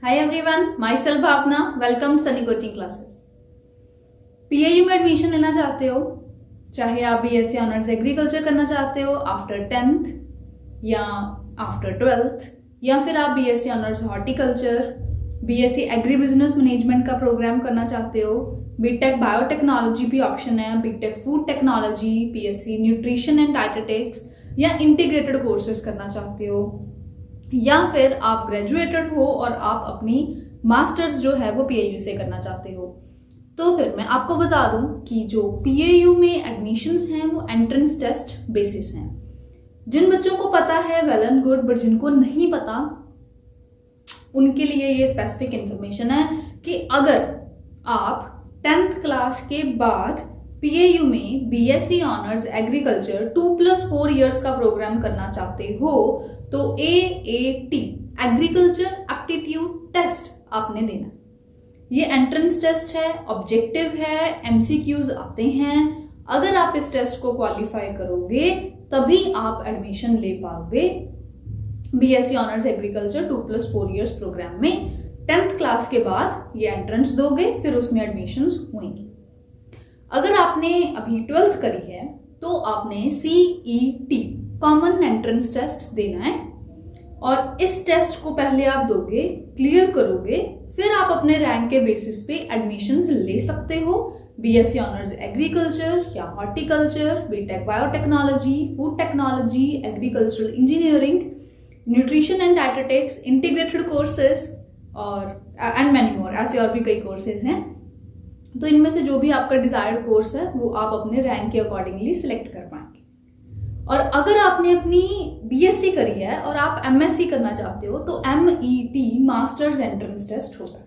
Hi everyone, myself Bhavna. Welcome Sunny Coaching Classes. PAU में admission लेना चाहते हो, चाहे आप BSc ऑनर्स एग्रीकल्चर करना चाहते हो आफ्टर 10th या आफ्टर 12th, या फिर आप BSc honours horticulture, BSc agri business management का प्रोग्राम करना चाहते हो, बीटेक बायोटेक्नोलॉजी भी ऑप्शन है, BTech food technology, BSc nutrition and dietetics या इंटीग्रेटेड कोर्सेज करना चाहते हो, या फिर आप ग्रेजुएटेड हो और आप अपनी मास्टर्स जो है वो PAU से करना चाहते हो, तो फिर मैं आपको बता दूं कि जो PAU में एडमिशन्स हैं वो एंट्रेंस टेस्ट बेसिस हैं। जिन बच्चों को पता है वेल एंड गुड, बट जिनको नहीं पता उनके लिए ये स्पेसिफिक इंफॉर्मेशन है कि अगर आप 10th क्लास के बाद PAU में BSc ऑनर्स एग्रीकल्चर 2+4 इयर्स का प्रोग्राम करना चाहते हो तो AAT एग्रीकल्चर एप्टीट्यूड टेस्ट आपने देना। ये एंट्रेंस टेस्ट है, ऑब्जेक्टिव है, MCQs आते हैं। अगर आप इस टेस्ट को क्वालिफाई करोगे तभी आप एडमिशन ले पाओगे BSc honours agriculture 2+4 years program में। 10th क्लास के बाद ये एंट्रेंस दोगे, फिर उसमें एडमिशन्स होंगी। अगर आपने अभी 12th करी है तो आपने CET कॉमन एंट्रेंस टेस्ट देना है, और इस टेस्ट को पहले आप दोगे, क्लियर करोगे, फिर आप अपने रैंक के बेसिस पे एडमिशन्स ले सकते हो BSc ऑनर्स एग्रीकल्चर या horticulture, BTech biotechnology, food technology, agricultural engineering, nutrition and dietetics, integrated courses और एंड मैनी मोर, ऐसे और भी कई कोर्सेज हैं। तो इनमें से जो भी आपका डिजायर्ड कोर्स है वो आप अपने रैंक के अकॉर्डिंगली सिलेक्ट कर पाएंगे। और अगर आपने अपनी BSc करी है और आप MSc करना चाहते हो तो MET मास्टर्स एंट्रेंस टेस्ट होता है।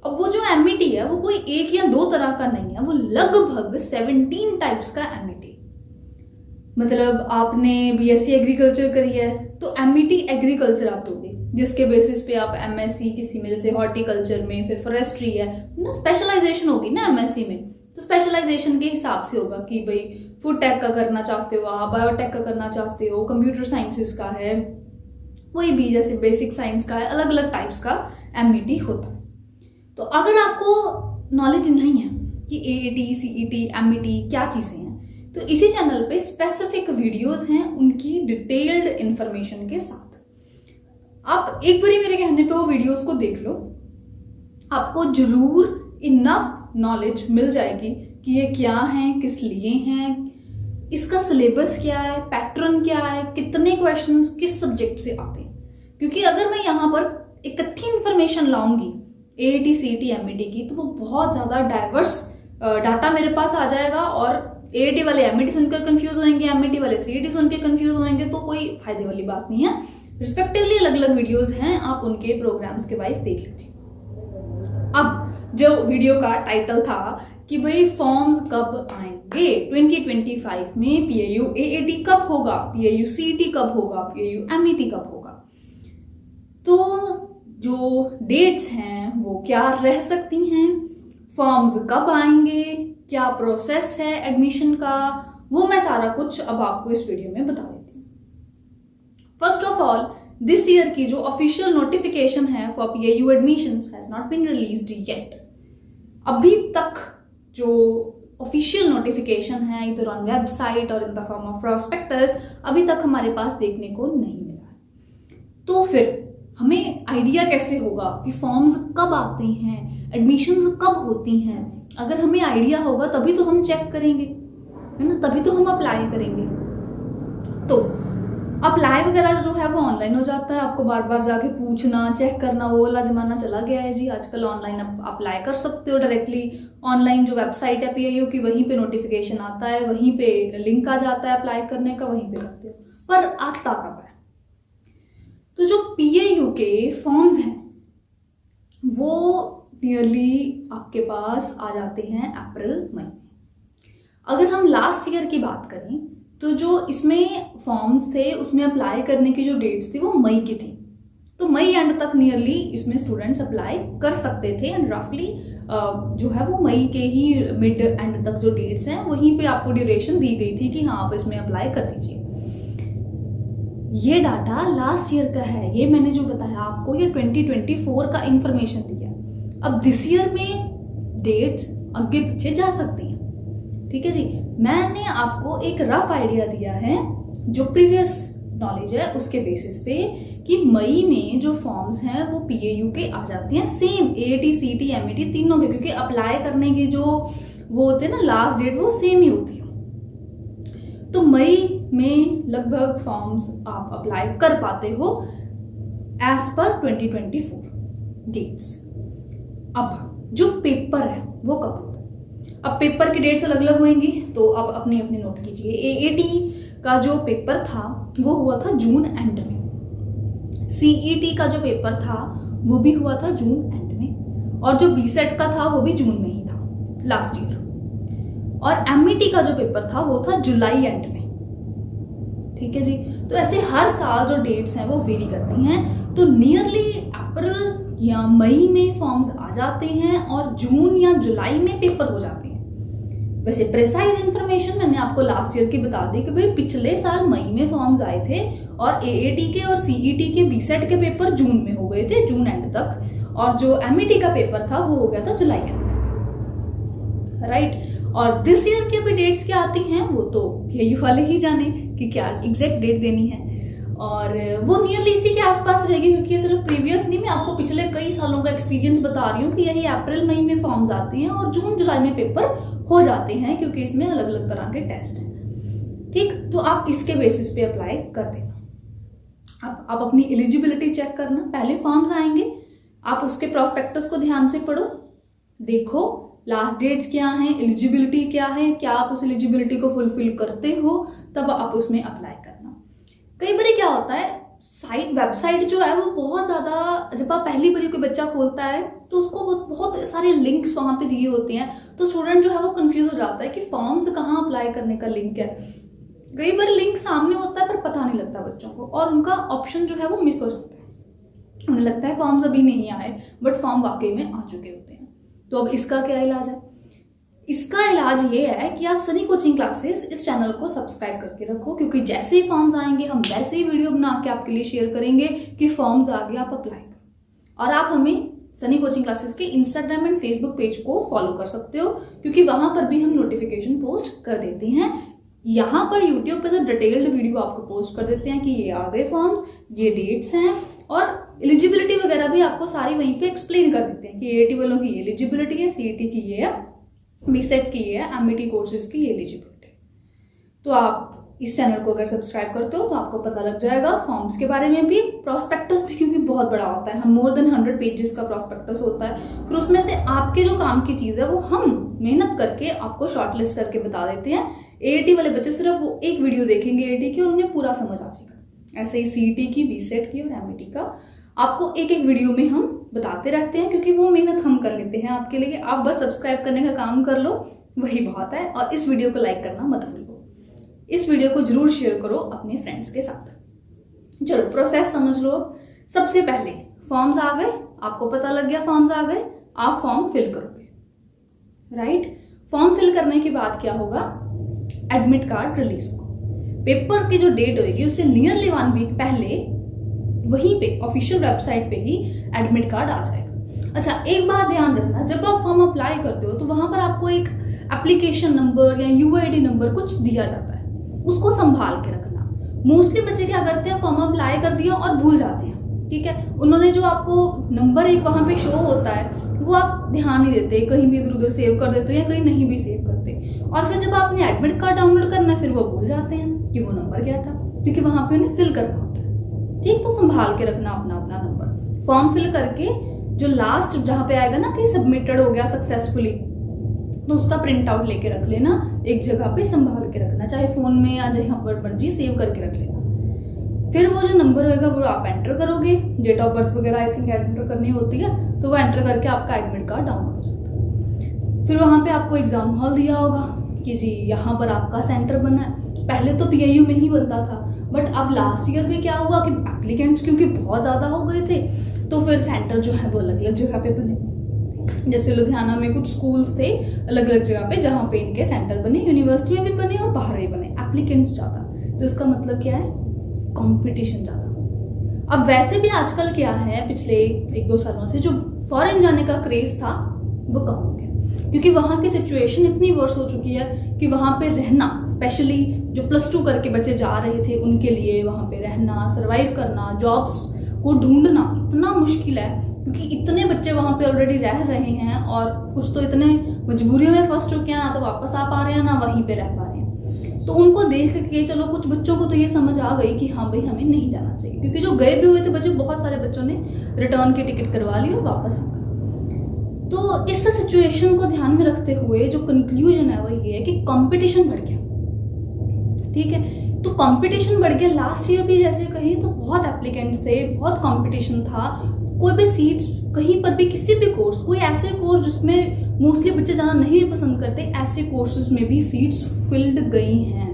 अब वो जो MET है वो कोई एक या दो तरह का नहीं है, वो लगभग 17 टाइप्स का MET। मतलब आपने BSc एग्रीकल्चर करी है तो MET एग्रीकल्चर आप दोगे, जिसके बेसिस पे आप MSc किसी में, जैसे हॉर्टिकल्चर में, फिर फॉरेस्ट्री है ना, स्पेशलाइजेशन होगी ना MSc में, तो स्पेशलाइजेशन के हिसाब से होगा कि भाई फूड टेक का करना चाहते हो आप, बायोटेक का करना चाहते हो, कंप्यूटर साइंसेस का है, कोई भी जैसे बेसिक साइंस का है, अलग अलग टाइप्स का MET होता है। तो अगर आपको नॉलेज नहीं है कि AAT, CET, MET क्या चीजें हैं, तो इसी चैनल पे स्पेसिफिक वीडियोस हैं उनकी डिटेल्ड इंफॉर्मेशन के साथ। आप एक बारी मेरे कहने पे वो वीडियोस को देख लो, आपको जरूर इनफ नॉलेज मिल जाएगी कि ये क्या है, किस लिए हैं, इसका सिलेबस क्या है, पैटर्न क्या है, कितने क्वेश्चंस किस सब्जेक्ट से आते हैं। क्योंकि अगर मैं यहाँ पर इकट्ठी इंफॉर्मेशन लाऊंगी AAT, CET, MET की, तो वो बहुत ज्यादा डाइवर्स डाटा मेरे पास आ जाएगा, और AAT वाले MET सुनकर कंफ्यूज होंगे, MET वाले CET सुन के कंफ्यूज होंगे, तो कोई फायदे वाली बात नहीं है। रिस्पेक्टिवली अलग अलग वीडियोस हैं, आप उनके प्रोग्राम्स के वाइज देख लीजिए। अब जो वीडियो का टाइटल था कि भाई फॉर्म्स कब आएंगे 2025 में, PAU AAT कब होगा, PAU CET कब होगा, PAU MET कब होगा, तो जो डेट्स हैं वो क्या रह सकती हैं, फॉर्म्स कब आएंगे, क्या प्रोसेस है एडमिशन का, वो मैं सारा कुछ अब आपको इस वीडियो में बता देती हूँ। First of all, this year की जो ऑफिशियल नोटिफिकेशन है for PAU admissions has not been released yet. अभी तक जो ऑफिशियल नोटिफिकेशन है इधर ऑन वेबसाइट और in the form of prospectus अभी तक हमारे पास देखने को नहीं मिला है। तो फिर हमें आइडिया कैसे होगा कि फॉर्म्स कब आते हैं, एडमिशंस कब होती हैं? अगर हमें आइडिया होगा तभी तो हम चेक करेंगे, है ना, तभी तो हम अप्लाई करेंगे। तो अप्लाई वगैरह जो है वो ऑनलाइन हो जाता है, आपको बार बार जाके पूछना, चेक करना, वो वाला जमाना चला गया है जी। आजकल ऑनलाइन आप अप्लाई कर सकते हो डायरेक्टली, ऑनलाइन जो वेबसाइट है PAU की वहीं पे नोटिफिकेशन आता है, वहीं पे लिंक आ जाता है अप्लाई करने का, वहीं पे करते हो। पर आता कब है? तो जो PAU के फॉर्म्स हैं वो नियरली आपके पास आ जाते हैं अप्रैल मई में। अगर हम लास्ट ईयर की बात करें तो जो इसमें फॉर्म्स थे उसमें अप्लाई करने की जो डेट्स थी वो मई की थी, तो मई एंड तक नियरली इसमें स्टूडेंट्स अप्लाई कर सकते थे, एंड रफली जो है वो मई के ही मिड एंड तक जो डेट्स हैं वहीं पे आपको ड्यूरेशन दी गई थी कि हाँ आप इसमें अप्लाई कर दीजिए। ये डाटा लास्ट ईयर का है, ये मैंने जो बताया आपको ये 2024 का इंफॉर्मेशन दिया। अब दिस ईयर में डेट्स आगे पीछे जा सकती हैं, ठीक है जी। मैंने आपको एक रफ आइडिया दिया है जो प्रीवियस नॉलेज है उसके बेसिस पे कि मई में जो फॉर्म्स हैं वो पीएयू के आ जाती हैं सेम, एटी सीटी एमईटी तीनों के, क्योंकि अप्लाई करने के जो वो होते हैं ना लास्ट डेट वो सेम ही होती है। तो मई में लगभग फॉर्म्स आप अप्लाई कर पाते हो एज पर 2024 डेट्स। अब जो पेपर है वो कब होता है? अब पेपर की डेट्स अलग अलग होंगी, तो अब अपने अपने नोट कीजिए। एएटी का जो पेपर था वो हुआ था जून एंड में, सीईटी का जो पेपर था वो भी हुआ था जून एंड में, और जो बीसेट का था वो भी जून में ही था लास्ट ईयर, और एमईटी का जो पेपर था वो था जुलाई एंड में, ठीक है जी। तो ऐसे हर साल जो डेट्स हैं वो वेरी करती हैं, तो नियरली अप्रैल या मई में फॉर्म्स आ जाते हैं और जून या जुलाई में पेपर हो जाते हैं। वैसे प्रिसाइज इंफॉर्मेशन मैंने आपको लास्ट ईयर की बता दी कि भाई पिछले साल मई में फॉर्म्स आए थे और एएटी के और सीईटी के बीसेट के पेपर जून में हो गए थे, जून एंड तक, और जो एमईटी का पेपर था वो हो गया था जुलाई एंड तक, राइट। और दिस ईयर की अभी डेट्स क्या आती हैं वो तो पीएयू वाले ही जाने कि क्या एग्जैक्ट डेट देनी है, और वो नियरली इसी के आसपास रहेगी, क्योंकि ये सिर्फ प्रीवियस नहीं, मैं आपको पिछले कई सालों का एक्सपीरियंस बता रही हूँ कि यही अप्रैल मई में फॉर्म्स आती हैं और जून जुलाई में पेपर हो जाते हैं, क्योंकि इसमें अलग अलग तरह के टेस्ट हैं, ठीक। तो आप इसके बेसिस पे अप्लाई कर देना। अब आप अपनी एलिजिबिलिटी चेक करना, पहले फॉर्म्स आएंगे, आप उसके प्रॉस्पेक्टस को ध्यान से पढ़ो, देखो लास्ट डेट्स क्या हैं, एलिजिबिलिटी क्या है, क्या आप उस एलिजिबिलिटी को फुलफिल करते हो, तब आप उसमें अप्लाई करना। कई बार क्या होता है, साइट वेबसाइट जो है वो बहुत ज़्यादा, जब आप पहली बार कोई बच्चा खोलता है तो उसको बहुत सारे लिंक्स वहाँ पे दिए होते हैं, तो स्टूडेंट जो है वो कंफ्यूज हो जाता है कि फॉर्म्स कहाँ अप्लाई करने का लिंक है। कई बार लिंक सामने होता है पर पता नहीं लगता बच्चों को, और उनका ऑप्शन जो है वो मिस हो जाता है, उन्हें लगता है फॉर्म्स अभी नहीं आए, बट फॉर्म वाकई में आ चुके होते हैं। तो अब इसका क्या इलाज है? इसका इलाज ये है कि आप सनी कोचिंग क्लासेस इस चैनल को सब्सक्राइब करके रखो, क्योंकि जैसे ही फॉर्म्स आएंगे हम वैसे ही वीडियो बना के आपके लिए शेयर करेंगे कि फॉर्म्स आ गए, आप अप्लाई करो। और आप हमें सनी कोचिंग क्लासेस के इंस्टाग्राम एंड फेसबुक पेज को फॉलो कर सकते हो, क्योंकि वहां पर भी हम नोटिफिकेशन पोस्ट कर देते हैं। यहाँ पर यूट्यूब पे तो डिटेल्ड वीडियो आपको पोस्ट कर देते हैं कि ये आ गए फॉर्म्स, ये डेट्स हैं, और एलिजिबिलिटी वगैरह भी आपको सारी वहीं पे एक्सप्लेन कर देते हैं कि एटी वालों की एलिजिबिलिटी है, सीईटी की ये है, बीसेट की ये है, एमईटी कोर्सेज की एलिजिबिलिटी। तो आप इस चैनल को अगर सब्सक्राइब करते हो तो आपको पता लग जाएगा फॉर्म्स के बारे में भी, प्रॉस्पेक्टस भी, क्योंकि बहुत बड़ा होता है, मोर देन 100 पेजेस का प्रॉस्पेक्टस होता है। फिर उसमें से आपके जो काम की चीज़ है वो हम मेहनत करके आपको शॉर्टलिस्ट करके बता देते हैं। एटी वाले बच्चे सिर्फ वो एक वीडियो देखेंगे एटी की और उन्हें पूरा समझ आ जाएगा। ऐसे ही सीईटी की, बीसेट की और एमईटी का आपको एक एक वीडियो में हम बताते रहते हैं, क्योंकि वो मेहनत हम कर लेते हैं आपके लिए। आप बस सब्सक्राइब करने का काम कर लो, वही बहुत है। और इस वीडियो को लाइक करना मत भूलो, इस वीडियो को जरूर शेयर करो अपने फ्रेंड्स के साथ। चलो प्रोसेस समझ लो। सबसे पहले फॉर्म्स आ गए, आपको पता लग गया फॉर्म्स आ गए, आप फॉर्म फिल करोगे, राइट। फॉर्म फिल करने के बाद क्या होगा, एडमिट कार्ड रिलीज होगा। पेपर की जो डेट होगी उससे नियरली 1 वीक पहले वहीं पे ऑफिशियल वेबसाइट पे ही एडमिट कार्ड आ जाएगा। अच्छा, एक बात ध्यान रखना, जब आप फॉर्म अप्लाई करते हो तो वहां पर आपको एक एप्लीकेशन नंबर या यूआईडी नंबर कुछ दिया जाता है, उसको संभाल के रखना। मोस्टली बच्चे क्या करते हैं, फॉर्म अप्लाई कर दिया और भूल जाते हैं, ठीक है। उन्होंने जो आपको नंबर एक वहां पे शो होता है वो आप ध्यान नहीं देते, कहीं भी इधर उधर सेव कर देते हो या कहीं नहीं भी सेव करते, और फिर जब आपने एडमिट कार्ड डाउनलोड करना है फिर वो भूल जाते हैं कि वो नंबर क्या था, क्योंकि वहां पे उन्हें फिल करना होता है, ठीक। तो संभाल के रखना अपना अपना नंबर। फॉर्म फिल करके जो लास्ट जहां पे आएगा ना कि सबमिटेड हो गया सक्सेसफुली, तो उसका प्रिंट आउट लेके रख लेना, एक जगह पे संभाल के रखना, चाहे फोन में या जहां पर मर्जी सेव करके रख लेना। फिर वो जो नंबर होगा वो आप एंटर करोगे, डेट ऑफ बर्थ वगैरह आई थिंक एंटर करनी होती है, तो वो एंटर करके आपका एडमिट कार्ड डाउनलोड हो जाता है। फिर वहां पे आपको एग्जाम हॉल दिया होगा कि जी यहाँ पर आपका सेंटर बना है। पहले तो पीआईयू में ही बनता था, बट अब लास्ट ईयर में क्या हुआ कि एप्लीकेंट्स क्योंकि बहुत ज्यादा हो गए थे, तो फिर सेंटर जो है वो अलग अलग जगह पे बने। जैसे लुधियाना में कुछ स्कूल्स थे अलग अलग जगह पे जहाँ पे इनके सेंटर बने, यूनिवर्सिटी में भी बने और बाहर भी बने, एप्लीकेंट्स ज्यादा। तो इसका मतलब क्या है, कंपटीशन ज़्यादा। अब वैसे भी आजकल क्या है, पिछले 1-2 सालों से जो फॉरेन जाने का क्रेज था वो कम हो गया, क्योंकि वहाँ की सिचुएशन इतनी वर्स हो चुकी है कि वहाँ पे रहना, स्पेशली जो +2 करके बच्चे जा रहे थे उनके लिए वहाँ पे रहना, सरवाइव करना, जॉब्स को ढूंढना इतना मुश्किल है, क्योंकि इतने बच्चे वहाँ पे ऑलरेडी रह रहे हैं और कुछ तो इतने मजबूरियों में फंस चुके हैं, ना तो वापस आ पा रहे हैं ना वहीं पे रह पा रहे हैं। तो उनको देख के चलो कुछ बच्चों को तो ये समझ आ गई कि हाँ भाई हमें नहीं जाना चाहिए, क्योंकि जो गए भी हुए थे बच्चे, बहुत सारे बच्चों ने रिटर्न की टिकट करवा ली और वापस आ गए। तो इस सिचुएशन को ध्यान में रखते हुए जो कंक्लूजन है वो ये है कि कंपटीशन बढ़ गया। ठीक है, तो कंपटीशन बढ़ गया। लास्ट ईयर भी जैसे कहीं तो बहुत एप्लीकेंट्स थे, बहुत कंपटीशन था, कोई भी सीट्स कहीं पर भी किसी भी कोर्स, कोई ऐसे कोर्स जिसमें मोस्टली बच्चे जाना नहीं पसंद करते, ऐसे कोर्सेज में भी सीट्स फिल्ड गई हैं।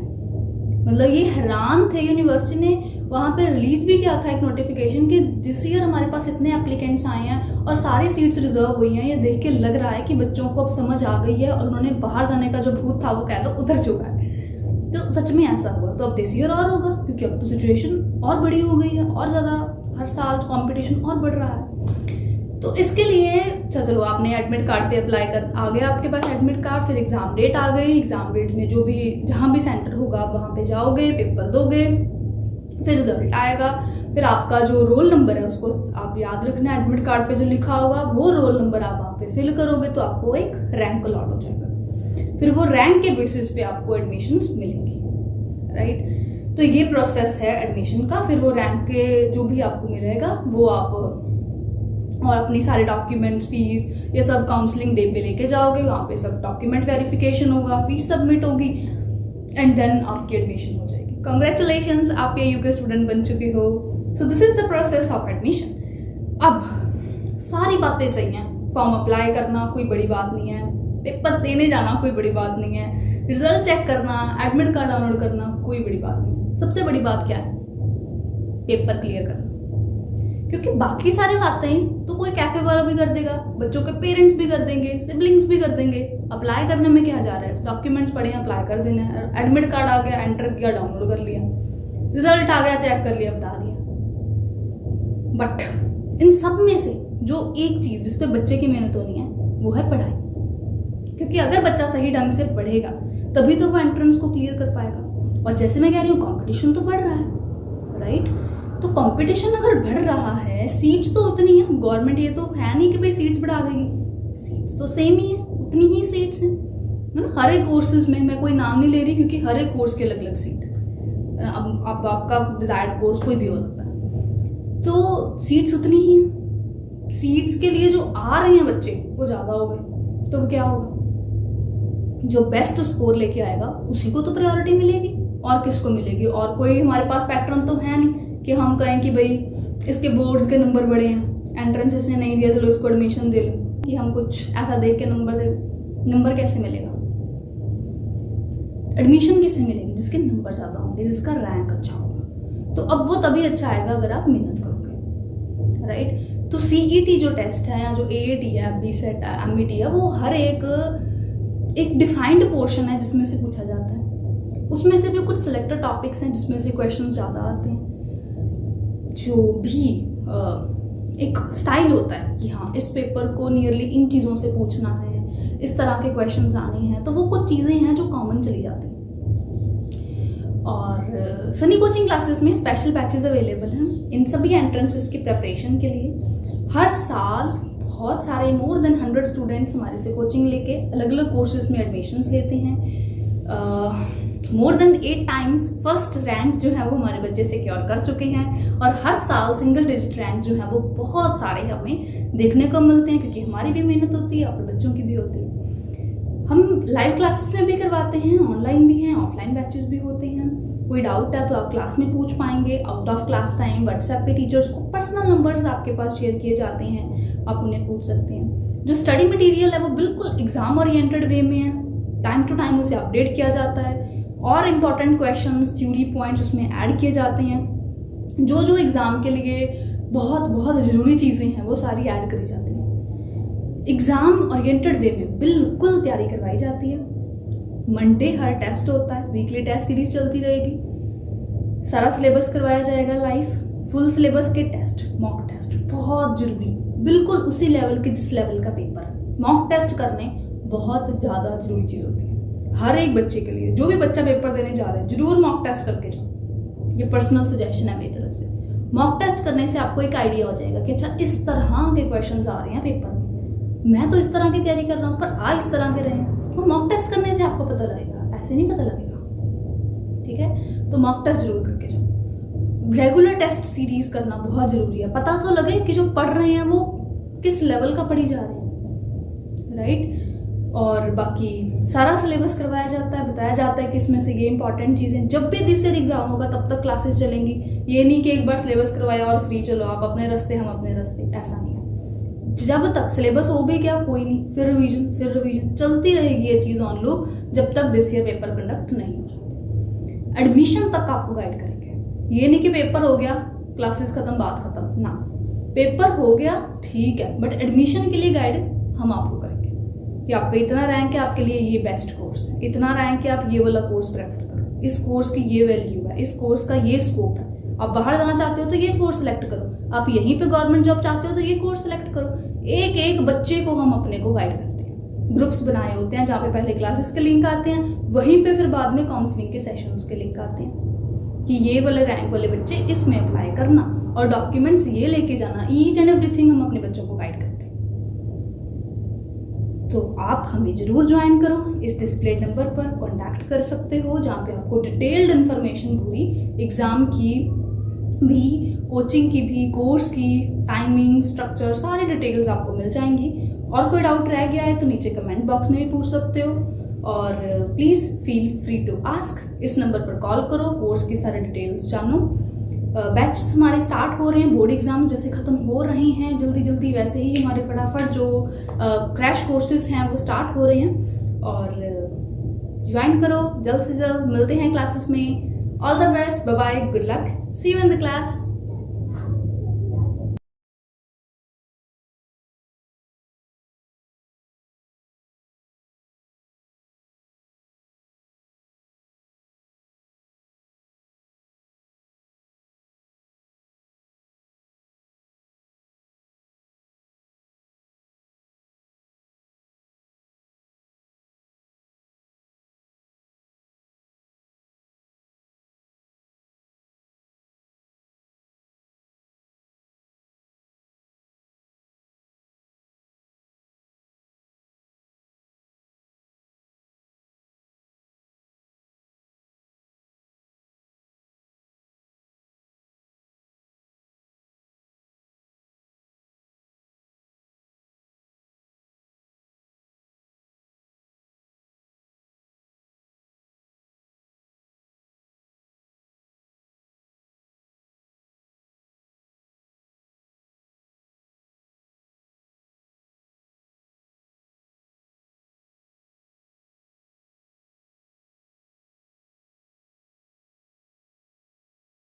मतलब ये हैरान थे, यूनिवर्सिटी ने वहाँ पे रिलीज भी किया था एक नोटिफिकेशन कि दिस ईयर हमारे पास इतने एप्लीकेंट्स आए हैं और सारी सीट्स रिजर्व हुई हैं। ये देख के लग रहा है कि बच्चों को अब समझ आ गई है और उन्होंने बाहर जाने का जो भूत था वो कह लो उतर चुका है। तो सच में ऐसा हुआ। तो अब दिस ईयर और होगा, क्योंकि अब तो सिचुएशन और बड़ी हो गई है और ज़्यादा हर साल कंपटीशन और बढ़ रहा है। तो इसके लिए चलो आपने एडमिट कार्ड पे अप्लाई कर, आ गया आपके पास एडमिट कार्ड, फिर एग्जाम डेट आ गई। एग्जाम डेट में जो भी जहाँ भी सेंटर होगा आप वहाँ पे जाओगे, पेपर दोगे, फिर रिजल्ट आएगा। फिर आपका जो रोल नंबर है उसको आप याद रखना, एडमिट कार्ड पे जो लिखा होगा वो रोल नंबर आप वहाँ पे फिल करोगे तो आपको एक रैंक अलॉट हो जाएगा। फिर वो रैंक के बेसिस पे आपको एडमिशन्स मिलेंगी, राइट। तो ये प्रोसेस है एडमिशन का। फिर वो रैंक के जो भी आपको मिलेगा वो आप और अपनी सारे डॉक्यूमेंट्स, फीस, ये सब काउंसलिंग डे पे लेके जाओगे। वहाँ पे सब डॉक्यूमेंट वेरिफिकेशन होगा, फीस सबमिट होगी एंड देन आपकी एडमिशन हो जाएगी। कंग्रेचुलेशंस, आप ये यूके स्टूडेंट बन चुके हो। So this is the process of admission. अब सारी बातें सही हैं, फॉर्म अप्लाई करना कोई बड़ी बात नहीं है, पेपर देने जाना कोई बड़ी बात नहीं है, रिजल्ट चेक करना, एडमिट कार्ड डाउनलोड करना कोई बड़ी बात नहीं है। सबसे बड़ी बात क्या है? पेपर क्लियर करना। क्योंकि बाकी सारी बातें तो कोई कैफे वाला भी कर देगा, बच्चों के पेरेंट्स भी कर देंगे, सिबलिंग्स भी कर देंगे। अप्लाई करने में क्या जा रहा है? डॉक्यूमेंट्स पड़े हैं, अप्लाई कर देना है। एडमिट कार्ड आ गया, एंटर किया, डाउनलोड कर लिया, रिजल्ट आ गया, चेक कर लिया, बता दिया। बट इन सब में से जो एक चीज जिसपे बच्चे की मेहनत होनी है वो है पढ़ाई। क्योंकि अगर बच्चा सही ढंग से पढ़ेगा तभी तो वो एंट्रेंस को क्लियर कर पाएगा। और जैसे मैं कह रही हूँ कंपटीशन तो बढ़ रहा है, राइट। तो कंपटीशन अगर बढ़ रहा है, सीट्स तो उतनी है, गवर्नमेंट ये तो है नहीं कि भाई सीट्स बढ़ा देगी, सीट्स तो सेम ही है, उतनी ही सीट्स हैं ना हर एक कोर्सेज में। मैं कोई नाम नहीं ले रही क्योंकि हर एक कोर्स की अलग अलग सीट। अब आपका डिजायर्ड कोर्स कोई भी हो सकता है, तो सीट्स उतनी ही है। सीट्स के लिए जो आ रहे हैं बच्चे वो ज्यादा हो गए, तो क्या होगा? जो बेस्ट स्कोर लेके आएगा उसी को तो प्रायोरिटी मिलेगी, और किसको मिलेगी? और कोई हमारे पास पैटर्न तो है नहीं कि हम कहें कि भाई इसके बोर्ड्स के नंबर बड़े हैं, एंट्रेंस इसने नहीं दिया चलो इसको एडमिशन दे लो, कि हम कुछ ऐसा देख के नंबर कैसे मिलेगा? एडमिशन किससे मिलेगी? जिसके नंबर ज्यादा होंगे, जिसका रैंक अच्छा होगा। तो अब वो तभी अच्छा आएगा अगर आप मेहनत करोगे, राइट। तो सीईटी जो टेस्ट है या जो एएटी है, बीसेट है, एमईटी है, वो हर एक डिफाइंड पोर्शन है जिसमें से पूछा जाता है। उसमें से भी कुछ सिलेक्टेड टॉपिक्स हैं जिसमें से क्वेश्चंस ज़्यादा आते हैं। जो भी एक स्टाइल होता है कि हाँ इस पेपर को नियरली इन चीज़ों से पूछना है, इस तरह के क्वेश्चंस आने हैं, तो वो कुछ चीज़ें हैं जो कॉमन चली जाती हैं। और सनी कोचिंग क्लासेस में स्पेशल बैचेस अवेलेबल हैं इन सभी एंट्रेंसेस की प्रिपरेशन के लिए। हर साल बहुत सारे मोर देन 100 स्टूडेंट्स हमारे से कोचिंग लेके अलग अलग कोर्सेज में एडमिशन्स लेते हैं। More than 8 times first rank जो है वो हमारे बच्चे सिक्योर कर चुके हैं, और हर साल सिंगल डिजिट रैंक जो है वो बहुत सारे हमें देखने को मिलते हैं, क्योंकि हमारी भी मेहनत होती है, अपने बच्चों की भी होती है। हम लाइव क्लासेस में भी करवाते हैं, ऑनलाइन भी हैं, ऑफलाइन बैचेस भी होते हैं। कोई डाउट है तो आप क्लास में पूछ पाएंगे। Out of class time WhatsApp पे टीचर्स को पर्सनल नंबर्स आपके पास शेयर किए जाते हैं, आप उन्हें पूछ सकते हैं। जो स्टडी मटेरियल है वो बिल्कुल एग्जाम ओरिएंटेड वे में है, टाइम टू टाइम उसे अपडेट किया जाता है, और इम्पॉर्टेंट क्वेश्चंस, थ्योरी पॉइंट्स उसमें ऐड किए जाते हैं। जो एग्जाम के लिए बहुत बहुत ज़रूरी चीज़ें हैं वो सारी ऐड करी जाती हैं। एग्जाम ओरिएंटेड वे में बिल्कुल तैयारी करवाई जाती है। मंडे हर टेस्ट होता है, वीकली टेस्ट सीरीज चलती रहेगी। सारा सिलेबस करवाया जाएगा लाइव, फुल सिलेबस के टेस्ट, मॉक टेस्ट बहुत जरूरी, बिल्कुल उसी लेवल के जिस लेवल का पेपर है। मॉक टेस्ट करने बहुत ज़्यादा जरूरी चीज़ होती है हर एक बच्चे के लिए। जो भी बच्चा पेपर देने जा रहा है जरूर मॉक टेस्ट करके जाओ, ये पर्सनल सजेशन है मेरी तरफ से। मॉक टेस्ट करने से आपको एक आइडिया हो जाएगा कि अच्छा इस तरह के क्वेश्चंस आ रहे हैं पेपर में, मैं तो इस तरह की तैयारी कर रहा हूँ पर आ इस तरह के रहे हैं। तो मॉक टेस्ट करने से आपको पता लगेगा, ऐसे नहीं पता लगेगा। ठीक है, तो मॉक टेस्ट जरूर करके जाओ। रेगुलर टेस्ट सीरीज करना बहुत जरूरी है, पता तो लगे कि जो पढ़ रहे हैं वो किस लेवल का पढ़ी जा रहे हैं, राइट। और बाकी सारा सिलेबस करवाया जाता है, बताया जाता है कि इसमें से ये इंपॉर्टेंट चीजें, जब भी दिस ईयर एग्जाम होगा तब तक क्लासेस चलेंगी। ये नहीं कि एक बार सिलेबस करवाया और फ्री चलो आप अपने रास्ते हम अपने रास्ते, ऐसा नहीं है। जब तक सिलेबस हो भी गया कोई नहीं, फिर रिवीजन चलती रहेगी ये चीज ऑन लूप जब तक दिस ईयर पेपर कंडक्ट नहीं हो जाते। एडमिशन तक आपको गाइड करेंगे, ये नहीं कि पेपर हो गया क्लासेस खत्म बात खत्म ना, पेपर हो गया ठीक है बट एडमिशन के लिए गाइड हम आपको करेंगे कि आपका इतना रैंक है, आपके लिए ये बेस्ट कोर्स है, इतना रैंक है आप ये वाला कोर्स प्रेफर करो, इस कोर्स की ये वैल्यू है, इस कोर्स का ये स्कोप है, आप बाहर जाना चाहते हो तो ये कोर्स सेलेक्ट करो, आप यहीं पे गवर्नमेंट जॉब चाहते हो तो ये कोर्स सेलेक्ट करो। एक एक बच्चे को हम अपने को गाइड करते हैं, ग्रुप्स बनाए होते हैं जहाँ पे पहले क्लासेस के लिंक आते हैं, वहीं पे फिर बाद में काउंसलिंग के सेशंस के लिंक आते हैं कि ये वाले रैंक वाले बच्चे इसमें अप्लाई करना और डॉक्यूमेंट्स ये लेके जाना, ईच एंड एवरीथिंग हम अपने बच्चों को गाइड करते हैं। तो आप हमें जरूर ज्वाइन करो, इस डिस्प्ले नंबर पर कांटेक्ट कर सकते हो जहाँ पे आपको डिटेल्ड इन्फॉर्मेशन पूरी एग्जाम की भी, कोचिंग की भी, कोर्स की टाइमिंग, स्ट्रक्चर, सारी डिटेल्स आपको मिल जाएंगी। और कोई डाउट रह गया है तो नीचे कमेंट बॉक्स में भी पूछ सकते हो और please feel free to ask. इस नंबर पर कॉल करो, कोर्स की सारी डिटेल्स जानो। बैचेस हमारे स्टार्ट हो रहे हैं, बोर्ड एग्जाम्स जैसे खत्म हो रहे हैं जल्दी जल्दी, वैसे ही हमारे फटाफट जो क्रैश कोर्सेज हैं वो स्टार्ट हो रहे हैं और ज्वाइन करो जल्द से जल्द। मिलते हैं क्लासेस में। All the best, bye bye, good luck, see you in the class.